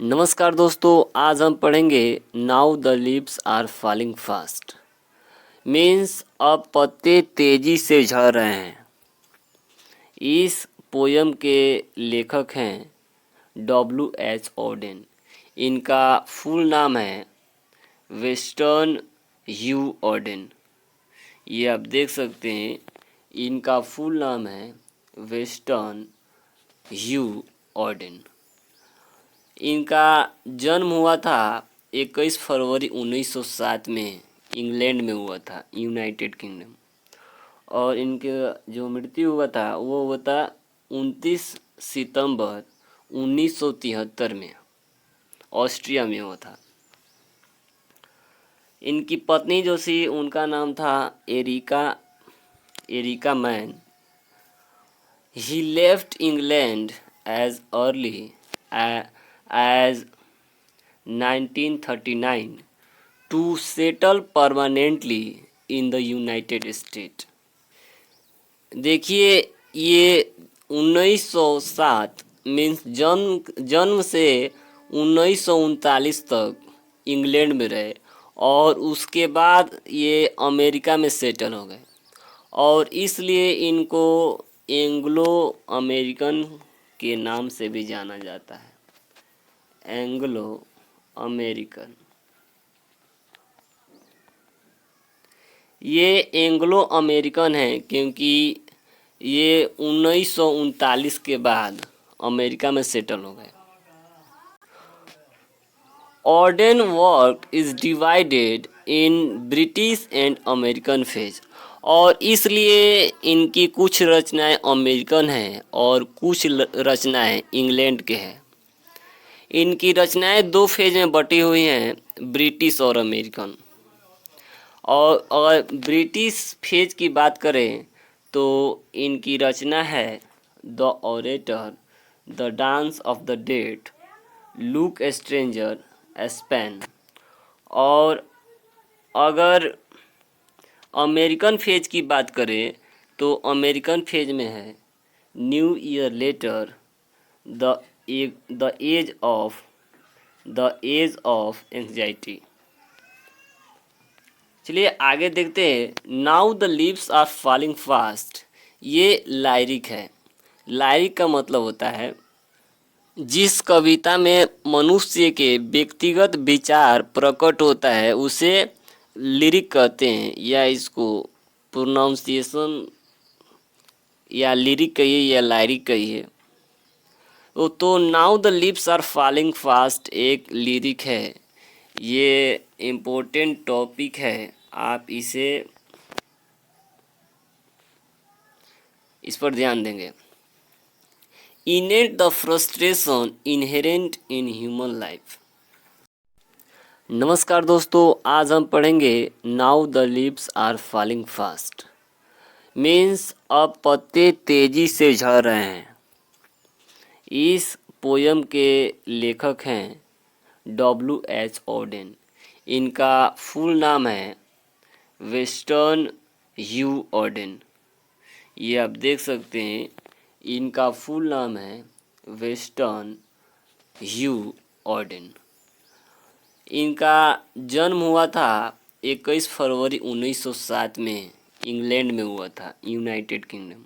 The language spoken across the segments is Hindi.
नमस्कार दोस्तों, आज हम पढ़ेंगे now the leaves are falling fast. Means अब पत्ते तेजी से झड़ रहे हैं। इस पोयम के लेखक हैं W.H. ऑडेन। इनका फुल नाम है वेस्टर्न ह्यू ऑडेन। ये आप देख सकते हैं, इनका फुल नाम है वेस्टर्न ह्यू ऑडेन। इनका जन्म हुआ था 21 फरवरी 1907 में, इंग्लैंड में हुआ था, यूनाइटेड किंगडम। और इनके जो मृत्यु हुआ था वो हुआ था 29 सितंबर 1973 में, ऑस्ट्रिया में हुआ था। इनकी पत्नी जो थी उनका नाम था Erika Mann. He left England as early as 1939 to settle permanently in the United States। देखिए, ये 1907 मीन्स जन्म से 1939 तक इंग्लैंड में रहे और उसके बाद ये अमेरिका में सेटल हो गए और इसलिए इनको एंग्लो अमेरिकन के नाम से भी जाना जाता है, एंग्लो अमेरिकन। ये एंग्लो अमेरिकन है क्योंकि ये 1939 के बाद अमेरिका में सेटल हो गए। Odean work is divided in British and American phase, और इसलिए इनकी कुछ रचनाएं अमेरिकन हैं और कुछ रचनाएं इंग्लैंड के हैं। इनकी रचनाएं दो फेज में बटी हुई हैं, ब्रिटिश और अमेरिकन। और अगर ब्रिटिश फेज की बात करें तो इनकी रचना है the orator, the dance of the dead, look stranger, Spain. और अगर अमेरिकन फेज की बात करें तो अमेरिकन फेज में है new year letter, the age of anxiety. चलिए आगे देखते हैं। Now the leaves are falling fast, ये लायरिक है। लायरिक का मतलब होता है जिस कविता में मनुष्य के व्यक्तिगत विचार प्रकट होता है उसे लिरिक कहते हैं, या इसको प्रोनाउंसिएशन या लिरिक कहिए या लायरिक कहिए। तो now the lips are falling fast एक लिरिक है। ये इम्पोर्टेंट टॉपिक है, आप इस पर ध्यान देंगे। Innate the frustration inherent in human life. नमस्कार दोस्तों, आज हम पढ़ेंगे now the lips are falling fast. Means अब पत्ते तेजी से झड़ रहे हैं। इस पोयम के लेखक हैं W.H. ऑडेन। इनका फुल नाम है वेस्टर्न ह्यू ऑडेन। ये आप देख सकते हैं, इनका फुल नाम है वेस्टर्न ह्यू ऑडेन। इनका जन्म हुआ था 21 फरवरी 1907 में, इंग्लैंड में हुआ था, यूनाइटेड किंगडम।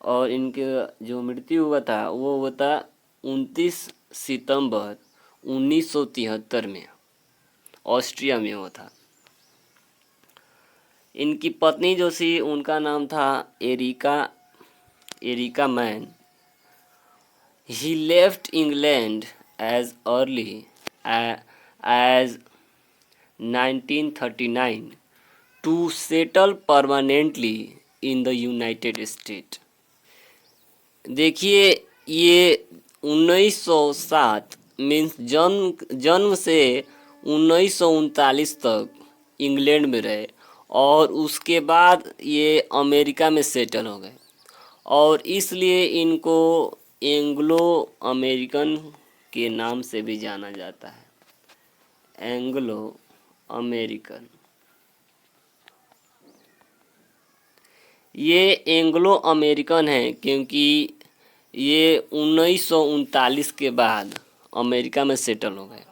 और इनके जो मृत्यु हुआ था वो हुआ था 29 सितंबर 1973 में, ऑस्ट्रिया में हुआ था। इनकी पत्नी जो थी उनका नाम था Erika Mann. He left England as early as 1939 to settle permanently in the United States। देखिए, ये 1907 मीन्स जन्म से 1939 तक इंग्लैंड में रहे और उसके बाद ये अमेरिका में सेटल हो गए और इसलिए इनको एंग्लो अमेरिकन के नाम से भी जाना जाता है, एंग्लो अमेरिकन। ये एंग्लो अमेरिकन है क्योंकि ये 1939 के बाद अमेरिका में सेटल हो गए।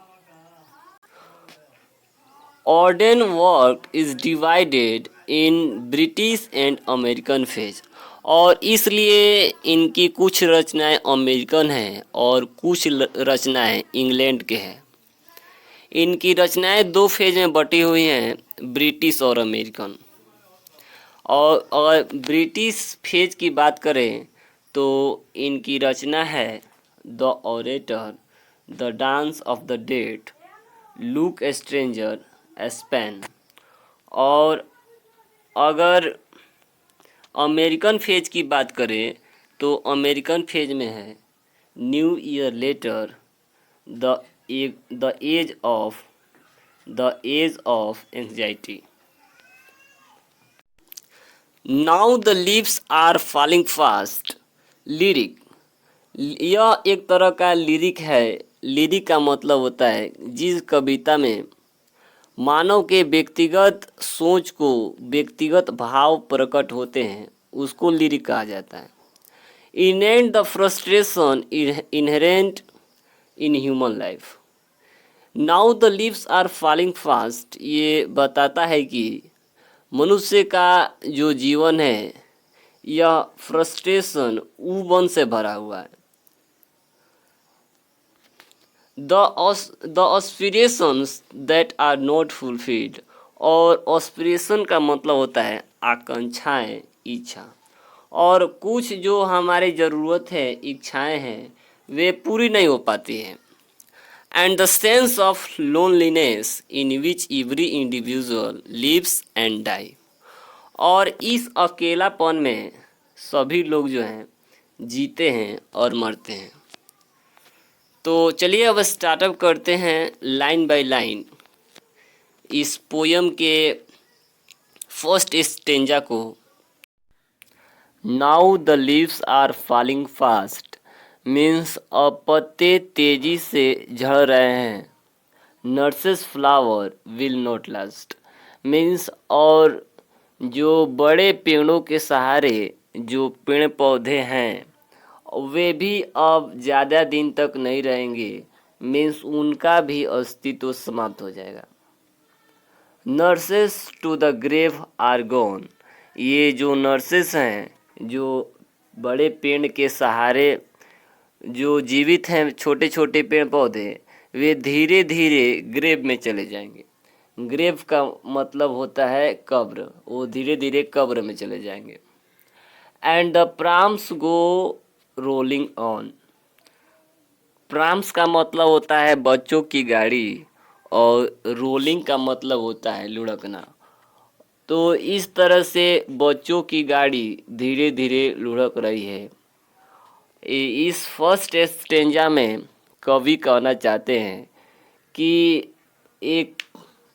Ordained work is divided in British and American phase, और इसलिए इनकी कुछ रचनाएं अमेरिकन हैं और कुछ रचनाएं इंग्लैंड के हैं। इनकी रचनाएं दो फेज में बटी हुई हैं, ब्रिटिश और अमेरिकन। और अगर ब्रिटिश फेज की बात करें तो इनकी रचना है the orator, the dance of the dead, look stranger, Spain. और अगर अमेरिकन फेज की बात करें तो अमेरिकन फेज में है new year letter, the age of anxiety. Now the leaves are falling fast, lyric. यह एक तरह का लिरिक है। लिरिक का मतलब होता है जिस कविता में मानव के व्यक्तिगत सोच को, व्यक्तिगत भाव प्रकट होते हैं, उसको लिरिक कहा जाता है। इनेंट the frustration inherent in human life. Now the leaves are falling fast, ये बताता है कि मनुष्य का जो जीवन है यह फ्रस्ट्रेशन, ऊबन से भरा हुआ है। The aspirations that are not fulfilled, और एस्पिरेशन का मतलब होता है आकांक्षाएं, इच्छा। और कुछ जो हमारी ज़रूरत है, इच्छाएं हैं, वे पूरी नहीं हो पाती हैं। And the sense of loneliness in which every individual lives and die, और इस अकेलापन में सभी लोग जो हैं जीते हैं और मरते हैं। तो चलिए अब स्टार्टअप करते हैं लाइन बाय लाइन इस पोयम के फर्स्ट स्टेंजा को। Now the leaves are falling fast means अब पत्ते तेजी से झड़ रहे हैं। Nurses flower will not last means, और जो बड़े पेड़ों के सहारे जो पेड़ पौधे हैं वे भी अब ज़्यादा दिन तक नहीं रहेंगे, मीन्स उनका भी अस्तित्व समाप्त हो जाएगा। Nurses to the grave are gone, ये जो नर्सेस हैं, जो बड़े पेड़ के सहारे जो जीवित हैं, छोटे छोटे पेड़ पौधे, वे धीरे धीरे ग्रेव में चले जाएंगे। ग्रेव का मतलब होता है कब्र, वो धीरे धीरे कब्र में चले जाएंगे। And the prams go rolling on, prams का मतलब होता है बच्चों की गाड़ी, और रोलिंग का मतलब होता है लुढ़कना। तो इस तरह से बच्चों की गाड़ी धीरे धीरे लुढ़क रही है। इस फर्स्ट स्टेंजा में कवि कहना चाहते हैं कि एक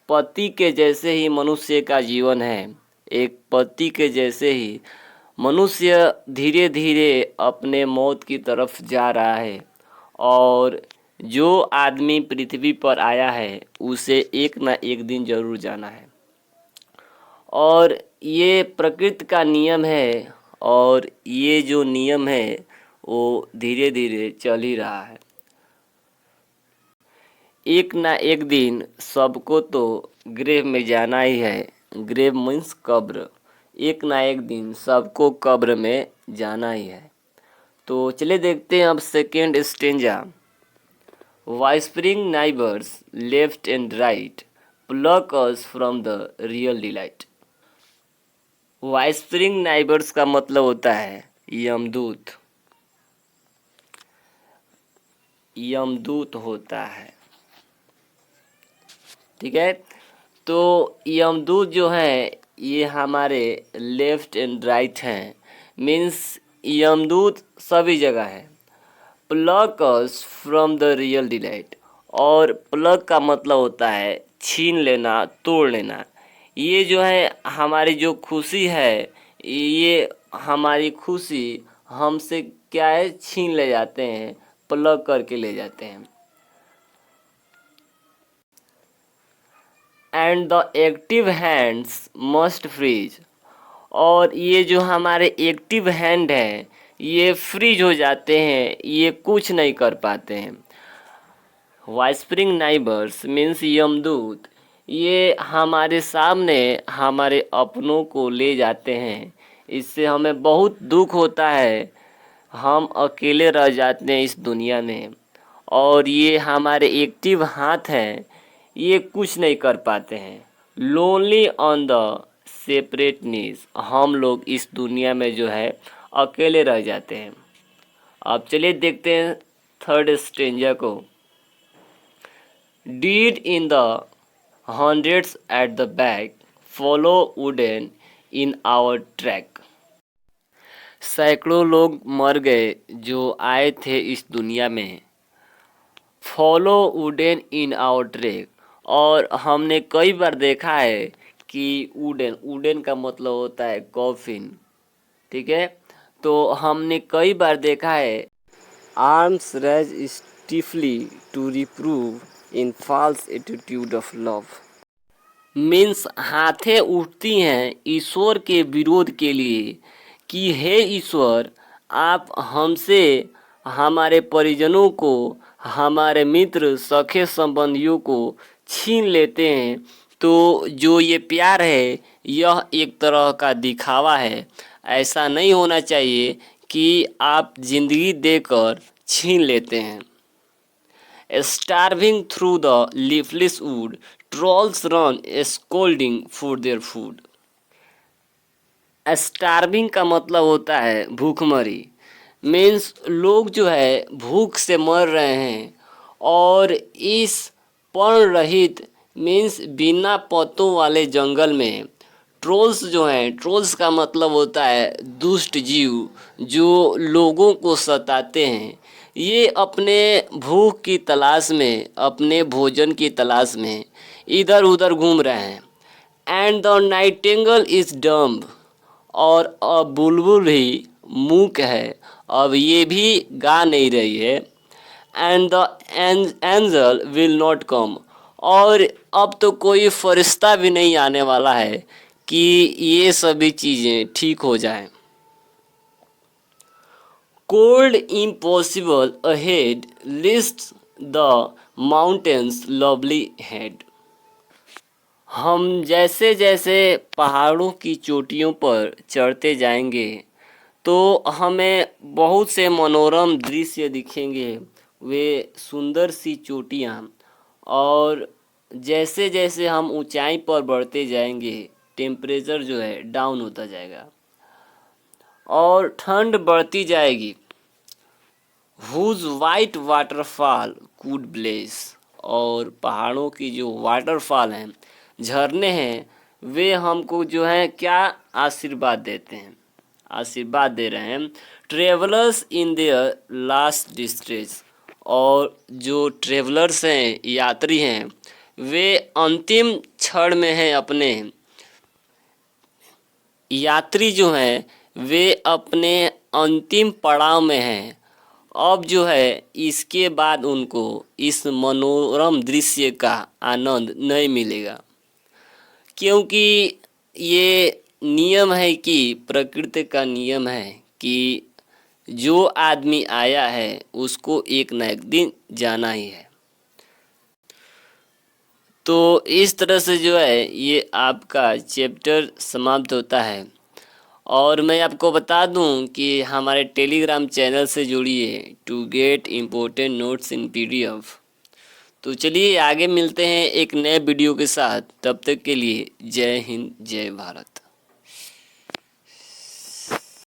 पति के जैसे ही मनुष्य का जीवन है, एक पति के जैसे ही मनुष्य धीरे धीरे अपने मौत की तरफ जा रहा है, और जो आदमी पृथ्वी पर आया है उसे एक ना एक दिन जरूर जाना है। और ये प्रकृति का नियम है, और ये जो नियम है वो धीरे धीरे चल ही रहा है। एक ना एक दिन सबको तो ग्रेव में जाना ही है। ग्रेव मीन्स कब्र। एक ना एक दिन सबको कब्र में जाना ही है। तो चलिए देखते हैं अब second stanza. Whispering neighbours left and right pluck us from the real delight. Whispering neighbours का मतलब होता है यमदूत। यमदूत होता है, ठीक है। तो यमदूत जो है ये हमारे लेफ्ट एंड राइट हैं, मीन्स यमदूत सभी जगह है। Pluck us from the real delight, और प्लक का मतलब होता है छीन लेना, तोड़ लेना। ये जो है हमारी जो खुशी है, ये हमारी खुशी हमसे क्या है, छीन ले जाते हैं, प्लग करके ले जाते हैं। And the active hands must freeze, और ये जो हमारे एक्टिव हैंड हैं ये फ्रीज हो जाते हैं, ये कुछ नहीं कर पाते हैं। वाइस्परिंग नाइबर्स मीन्स यमदूत, ये हमारे सामने हमारे अपनों को ले जाते हैं। इससे हमें बहुत दुख होता है, हम अकेले रह जाते हैं इस दुनिया में। और ये हमारे एक्टिव हाथ हैं, ये कुछ नहीं कर पाते हैं। लोनली ऑन द सेपरेट नीज, हम लोग इस दुनिया में जो है अकेले रह जाते हैं। अब चलिए देखते हैं थर्ड स्ट्रेंजर को। Dead in the hundreds at the back, follow wooden in our track। सैकड़ों लोग मर गए जो आए थे इस दुनिया में। Follow wooden in our track, और हमने कई बार देखा है कि वुडन का मतलब होता है कॉफिन, ठीक है। तो हमने कई बार देखा है arms raise stiffly to reprove in false attitude of love, means हाथें उठती हैं ईश्वर के विरोध के लिए कि हे ईश्वर, आप हमसे हमारे परिजनों को, हमारे मित्र सखे संबंधियों को छीन लेते हैं। तो जो ये प्यार है यह एक तरह का दिखावा है। ऐसा नहीं होना चाहिए कि आप जिंदगी देकर छीन लेते हैं। Starving through the leafless wood, trolls run scolding for their food। Starving का मतलब होता है भूखमरी, मीन्स लोग जो है भूख से मर रहे हैं। और इस पर्ण रहित मीन्स बिना पत्तों वाले जंगल में ट्रोल्स जो हैं, ट्रोल्स का मतलब होता है दुष्ट जीव जो लोगों को सताते हैं। ये अपने भूख की तलाश में, अपने भोजन की तलाश में इधर उधर घूम रहे हैं। And the Nightingale is dumb, और अब बुलबुल भी मूक है, अब ये भी गा नहीं रही है। And the angel will not come, और अब तो कोई फरिश्ता भी नहीं आने वाला है कि ये सभी चीज़ें ठीक हो जाएं। Cold impossible ahead list the mountains lovely head, हम जैसे जैसे पहाड़ों की चोटियों पर चढ़ते जाएंगे तो हमें बहुत से मनोरम दृश्य दिखेंगे, वे सुंदर सी चोटियाँ। और जैसे जैसे हम ऊंचाई पर बढ़ते जाएंगे टेम्परेचर जो है डाउन होता जाएगा और ठंड बढ़ती जाएगी। Whose white waterfall could bless, और पहाड़ों की जो वाटरफॉल हैं, झरने हैं, वे हमको जो है क्या आशीर्वाद देते हैं, आशीर्वाद दे रहे हैं। Travellers in their last distress, और जो ट्रेवलर्स हैं, यात्री हैं, वे अंतिम क्षण में हैं अपने। यात्री जो हैं वे अपने अंतिम पड़ाव में हैं। अब जो है इसके बाद उनको इस मनोरम दृश्य का आनंद नहीं मिलेगा, क्योंकि ये नियम है कि प्रकृति का नियम है कि जो आदमी आया है उसको एक न एक दिन जाना ही है। तो इस तरह से जो है ये आपका चैप्टर समाप्त होता है। और मैं आपको बता दूं कि हमारे टेलीग्राम चैनल से जुड़िए to get important notes in PDF. तो चलिए आगे मिलते हैं एक नए वीडियो के साथ, तब तक के लिए जय हिंद जय भारत।